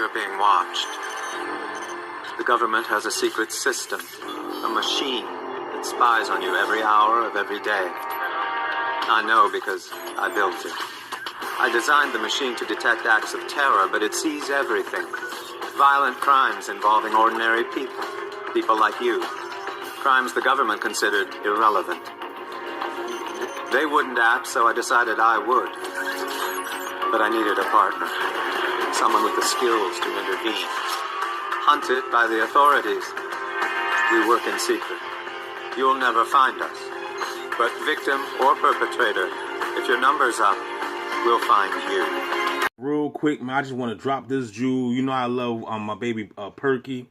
You're being watched. The government has a secret system, a machine that spies on you every hour of every day. I know because I built it. I designed the machine to detect acts of terror, but it sees everything. Violent crimes involving ordinary people, people like you. Crimes the government considered irrelevant. They wouldn't act, so I decided I would. But I needed a partner. Someone with the skills to intervene. Hunted by the authorities. We work in secret. You'll never find us. But victim or perpetrator, if your number's up, we'll find you. Real quick, man, I just want to drop this jewel. You know I love my baby Perky.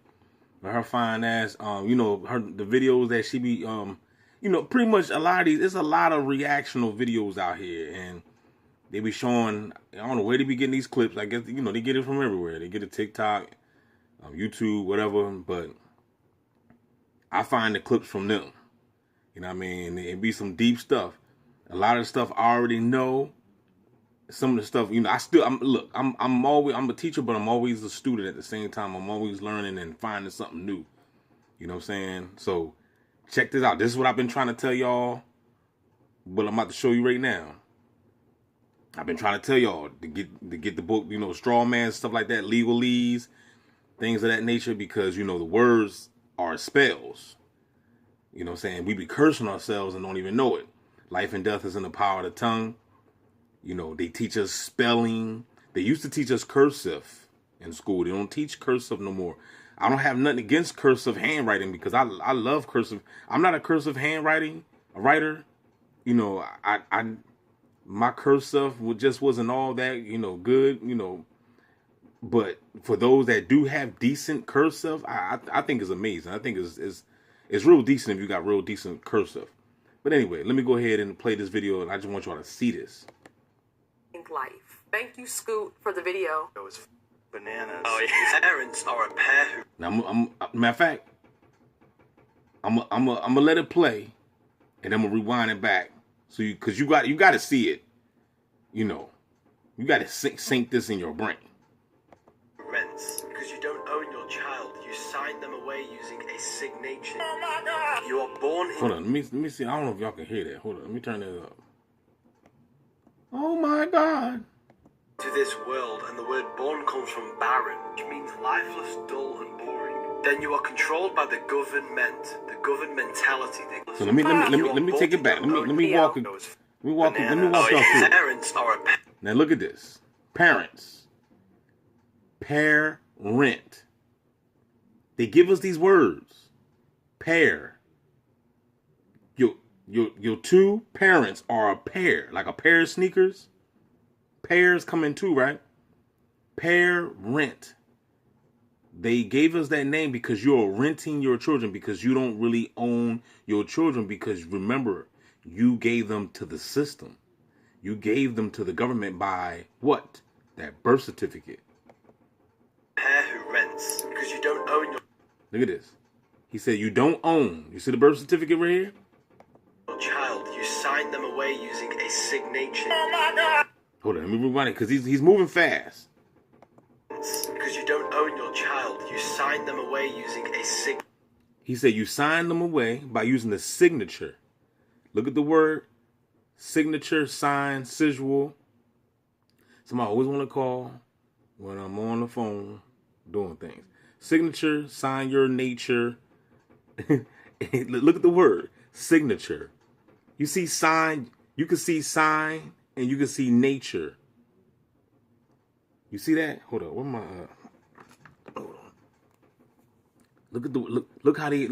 Her fine ass. You know, the videos that she be you know, pretty much a lot of these, it's a lot of reactional videos out here, and they be showing, I don't know where they be getting these clips. I guess, you know, they get it from everywhere. They get it TikTok, YouTube, whatever, but I find the clips from them. You know what I mean? It be some deep stuff. A lot of the stuff I already know. Some of the stuff, you know, I'm a teacher, but I'm always a student at the same time. I'm always learning and finding something new. You know what I'm saying? So check this out. This is what I've been trying to tell y'all, but I'm about to show you right now. I've been trying to tell y'all to get the book, you know, straw man, stuff like that, legalese, things of that nature, because, you know, the words are spells. You know what I'm saying? We be cursing ourselves and don't even know it. Life and death is in the power of the tongue. You know, they teach us spelling. They used to teach us cursive in school. They don't teach cursive no more. I don't have nothing against cursive handwriting because I love cursive. I'm not a cursive writer. You know, my cursive just wasn't all that, you know, good, you know. But for those that do have decent cursive, I think it's amazing. I think it's real decent if you got real decent cursive. But anyway, let me go ahead and play this video, and I just want y'all to see this. Life. Thank you, Scoot, for the video. It was bananas. Oh yeah. Parents are a pair who. Now, matter of fact, I'm gonna let it play, and I'm gonna rewind it back. So because you got to see it. You know, you got to sink this in your brain. Rents, because you don't own your child, you sign them away using a signature. Oh my God! You are born in. Hold on, let me see. I don't know if y'all can hear that. Hold on, let me turn this up. Oh my God! To this world, and the word born comes from barren, which means lifeless, dull, and boring. Then you are controlled by the government, the government mentality. So let me take it back. Let me walk y'all through. Parents are a. Now look at this. Parents. Parent. They give us these words. Pair. Your two parents are a pair. Like a pair of sneakers. Pairs come in two, right? Parent. They gave us that name because you're renting your children, because you don't really own your children, because remember, you gave them to the system. You gave them to the government by what? That birth certificate. Pair who rents, because you don't own your. Look at this. He said you don't own. You see the birth certificate right here? Your child, you sign them away using a signature. Oh my God! Hold on, let me rewind it because he's moving fast. Because you don't own your child, you sign them away using a signature. He said you sign them away by using the signature. Look at the word. Signature, sign, sigil. Somebody always want to call when I'm on the phone doing things. Signature, sign your nature. Look at the word. Signature. You see sign, you can see sign, and you can see nature. You see that? Hold on. Where am I? Hold on. Look at the look how they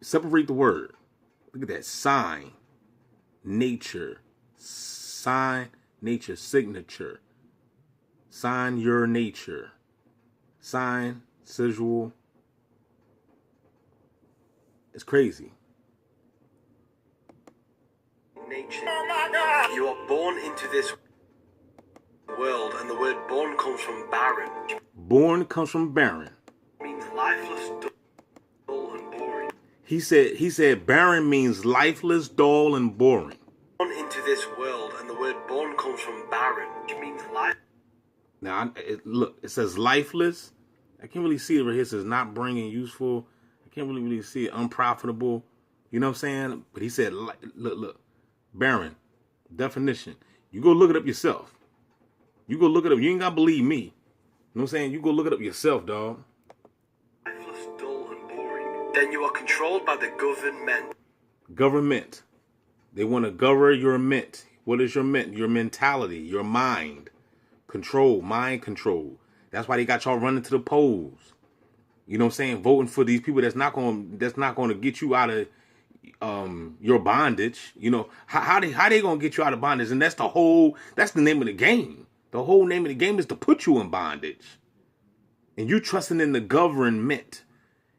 separate the word. Look at that. Sign, nature, sign, nature, signature, sign your nature, sign, sigil. It's crazy. Nature. Oh my God! You are born into this world, and the word born comes from barren. Born comes from barren. It means lifeless, dull, and boring. He said barren means lifeless, dull, and boring. Born into this world, and the word born comes from barren, which means life. Now, look, it says lifeless. I can't really see it right here. It says not bringing useful. I can't really see it. Unprofitable. You know what I'm saying? But he said, look, barren. Definition. You go look it up yourself. You go look it up. You ain't got to believe me. You know what I'm saying? You go look it up yourself, dog. Lifeless, dull, and boring. Then you are controlled by the government. Government. They want to govern your ment. What is your ment? Your mentality, your mind. Control, mind control. That's why they got y'all running to the polls. You know what I'm saying? Voting for these people that's not going to get you out of your bondage. You know, how they going to get you out of bondage? And that's the name of the game. The whole name of the game is to put you in bondage. And you trusting in the government.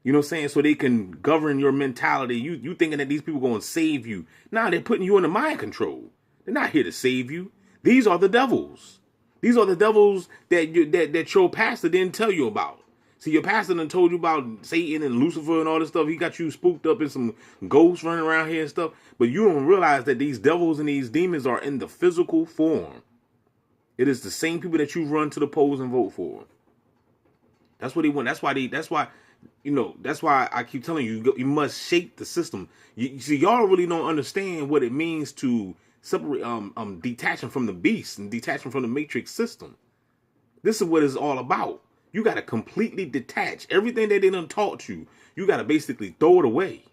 You know what I'm saying? So they can govern your mentality. You thinking that these people going to save you. Nah, they're putting you under mind control. They're not here to save you. These are the devils. These are the devils that your pastor didn't tell you about. See, your pastor done told you about Satan and Lucifer and all this stuff. He got you spooked up in some ghosts running around here and stuff. But you don't realize that these devils and these demons are in the physical form. It is the same people that you run to the polls and vote for. That's what they want. That's why I keep telling you, you must shake the system. You see, y'all really don't understand what it means to separate, detaching from the beast and detaching from the matrix system. This is what it's all about. You got to completely detach everything that they done taught you. You got to basically throw it away.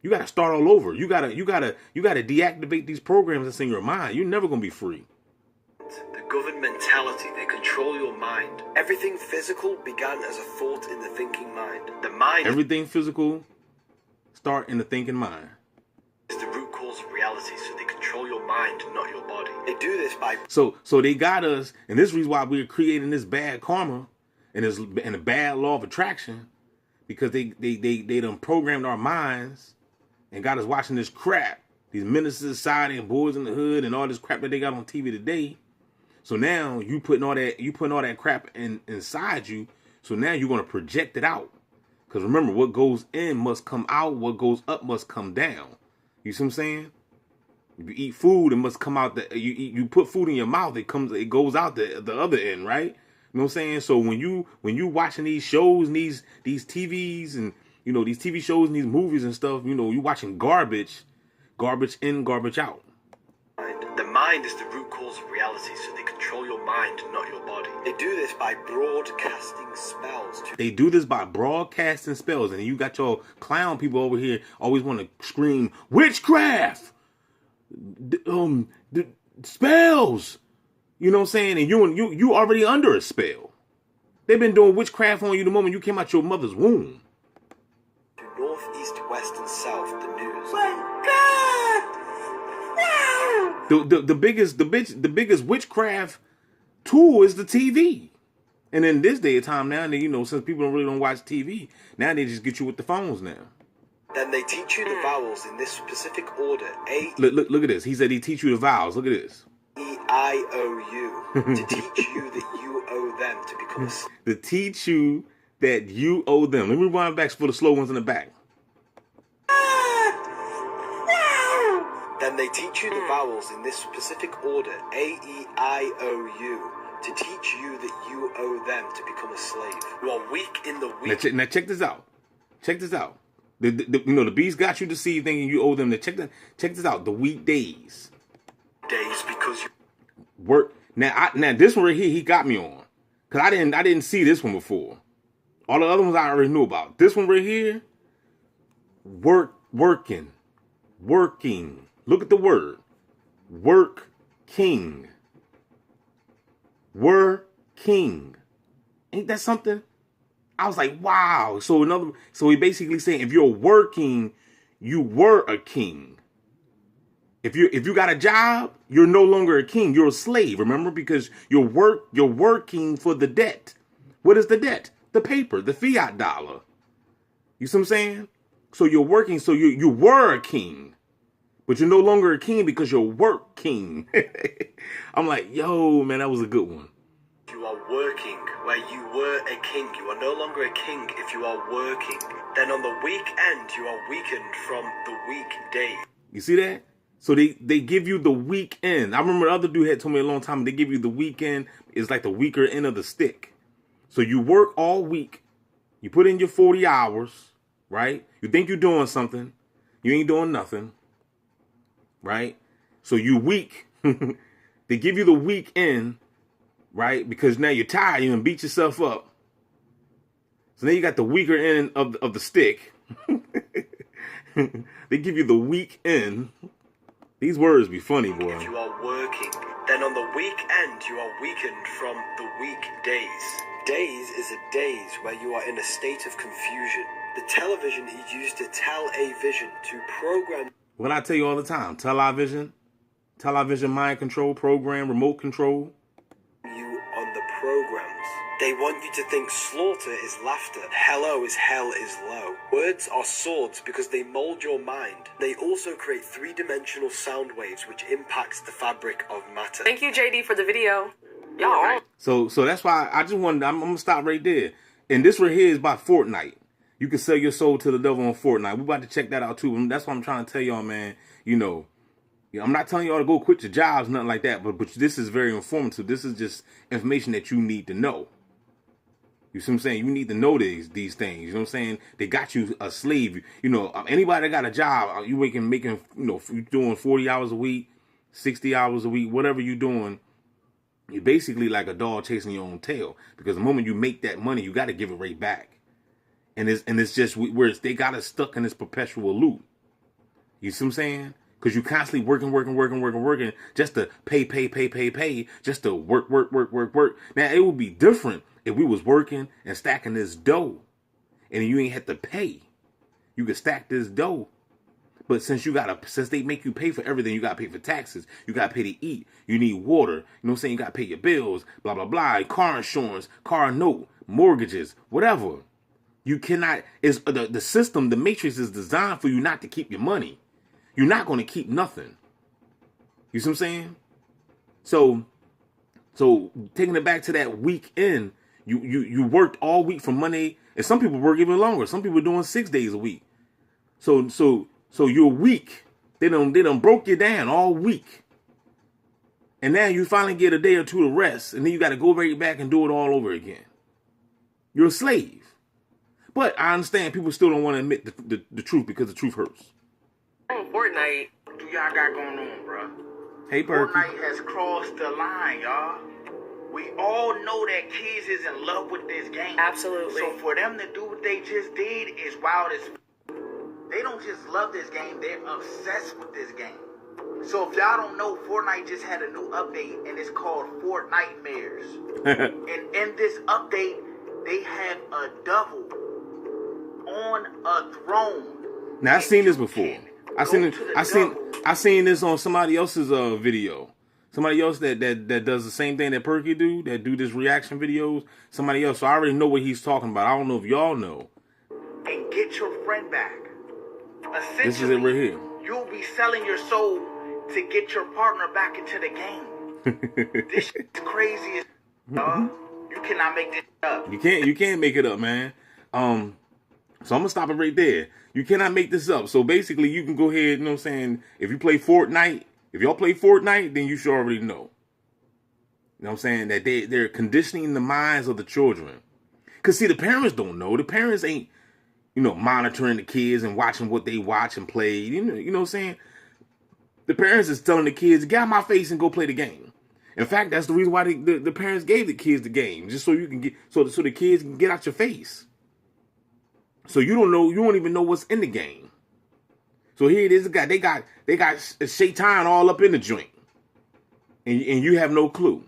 You got to start all over. You got to deactivate these programs that's in your mind. You're never going to be free. The government mentality, they control your mind. Everything physical began as a thought in the thinking mind. The mind. Everything physical start in the thinking mind. Is the root cause of reality, so they control your mind, not your body. They do this by. So they got us, and this is the reason why we're creating this bad karma and a bad law of attraction, because they done programmed our minds and got us watching this crap, these Ministers of Society and Boys in the Hood and all this crap that they got on TV today. So now you putting all that crap inside you. So now you're gonna project it out. Because remember, what goes in must come out. What goes up must come down. You see what I'm saying? If you eat food, it must come out. You put food in your mouth, it goes out the other end, right? You know what I'm saying? So when you watching these shows and these TVs and these TV shows and these movies and stuff, you watching garbage in, garbage out. The mind is the root cause of reality, so they control your mind, not your body. They do this by broadcasting spells. They do this by broadcasting spells, and you got your clown people over here always want to scream witchcraft, spells. You know what I'm saying? And you already under a spell. They've been doing witchcraft on you the moment you came out your mother's womb. To north, east, west, and south, the news. The biggest witchcraft tool is the TV. And in this day of time now, since people don't watch TV, now they just get you with the phones now. Then they teach you the vowels in this specific order. A. Look at this. He said he teach you the vowels. Look at this. E-I-O-U. To teach you that you owe them to become a... To teach you that you owe them. Let me rewind back for the slow ones in the back. Then they teach you the vowels in this specific order, A-E-I-O-U, to teach you that you owe them to become a slave. You are weak in the weak. Now check this out. Check this out. The beast got you deceived thinking you owe them. Check this out. The weekdays. Days because you work. Now this one right here he got me on, cause I didn't see this one before. All the other ones I already knew about. This one right here, working. Look at the word. Working. Ain't that something? I was like, wow. So he basically saying if you're working, you were a king. If you got a job, you're no longer a king. You're a slave. Remember, because you're working for the debt. What is the debt? The paper, the fiat dollar. You see what I'm saying? So you're working. So you were a king. But you're no longer a king because you're working. I'm like, yo, man, that was a good one. You are working where you were a king. You are no longer a king if you are working. Then on the weekend, you are weakened from the weekday. You see that? So they give you the weekend. I remember the other dude had told me a long time, they give you the weekend. It's like the weaker end of the stick. So you work all week. You put in your 40 hours, right? You think you're doing something. You ain't doing nothing, right? So you weak. They give you the weekend, right? Because now you're tired. You done beat yourself up. So then you got the weaker end of the stick. They give you the weekend. These words be funny, boy. If you are working, then on the weekend you are weakened from the weekdays. Days is a days where you are in a state of confusion. The television is used to tell a vision, to program. What I tell you all the time, television, mind control, program, remote control. You on the programs. They want you to think slaughter is laughter, hello is hell is low. Words are swords because they mold your mind. They also create three-dimensional sound waves which impacts the fabric of matter. Thank you, JD, for the video. Y'all. So that's why I just wanted, I'm going to stop right there. And this right here is about Fortnite. You can sell your soul to the devil on Fortnite. We're about to check that out too. And that's what I'm trying to tell y'all, man. You know, I'm not telling y'all to go quit your jobs, nothing like that. But this is very informative. This is just information that you need to know. You see what I'm saying? You need to know these things. You know what I'm saying? They got you a slave. You know, anybody that got a job, you making, you know, you doing 40 hours a week, 60 hours a week, whatever you're doing. You're basically like a dog chasing your own tail. Because the moment you make that money, you got to give it right back. And it's just where they got us stuck in this perpetual loop. You see what I'm saying? Because you constantly working just to pay, just to work. Now, it would be different if we was working and stacking this dough and you ain't had to pay. You could stack this dough. But since they make you pay for everything, you got to pay for taxes. You got to pay to eat. You need water. You know what I'm saying? You got to pay your bills, blah, blah, blah. Car insurance, car note, mortgages, whatever. You cannot, the system, the matrix is designed for you not to keep your money. You're not going to keep nothing. You see what I'm saying? So taking it back to that weekend, you worked all week from Monday, and some people work even longer. Some people are doing 6 days a week. So you're weak. They done broke you down all week. And now you finally get a day or two to rest, and then you got to go right back and do it all over again. You're a slave. But I understand people still don't want to admit the truth because the truth hurts. Fortnite. What do y'all got going on, bro? Hey, Perky. Fortnite has crossed the line, y'all. We all know that kids is in love with this game. Absolutely. So for them to do what they just did is wild as. They don't just love this game, they're obsessed with this game. So if y'all don't know, Fortnite just had a new update, and it's called Fortnitemares. And in this update, they have a devil on a throne. Now I've seen this before. I seen this on somebody else's video. Somebody else that does the same thing that Perky do, that do this reaction videos. Somebody else. So I already know what he's talking about. I don't know if y'all know. And get your friend back. Essentially, This is it right here. You'll be selling your soul to get your partner back into the game. This shit's crazy as You cannot make this up. You can't make it up, man. So I'm gonna stop it right there. You cannot make this up. So basically you can go ahead, you know what I'm saying, if you play Fortnite, if y'all play Fortnite, then you should already know. You know what I'm saying? That they're conditioning the minds of the children. Cause see, the parents don't know. The parents ain't, you know, monitoring the kids and watching what they watch and play. You know what I'm saying? The parents is telling the kids, get out of my face and go play the game. In fact, that's the reason why the parents gave the kids the game, just so you can get so the kids can get out your face. So you don't even know what's in the game. So here it is, they got Shaitan all up in the joint, and you have no clue.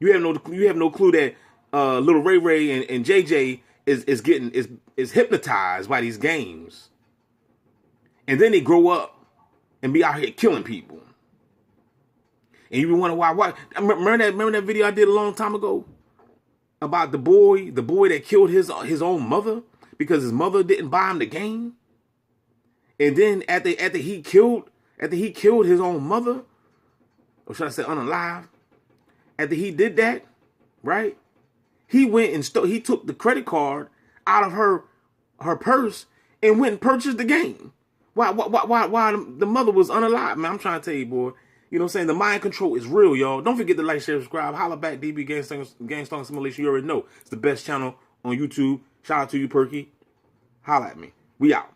You have no clue that little Ray Ray and JJ is hypnotized by these games, and then they grow up and be out here killing people. And you wonder why? Remember that video I did a long time ago about the boy that killed his own mother because his mother didn't buy him the game. And then after he killed his own mother, or should I say unalive? After he did that, right? He went and he took the credit card out of her purse and went and purchased the game. Why the mother was unalive, man? I'm trying to tell you, boy. You know what I'm saying? The mind control is real, y'all. Don't forget to like, share, subscribe. Holla back, DB Gangstalking Simulation. You already know. It's the best channel on YouTube. Shout out to you, Perky. Holla at me. We out.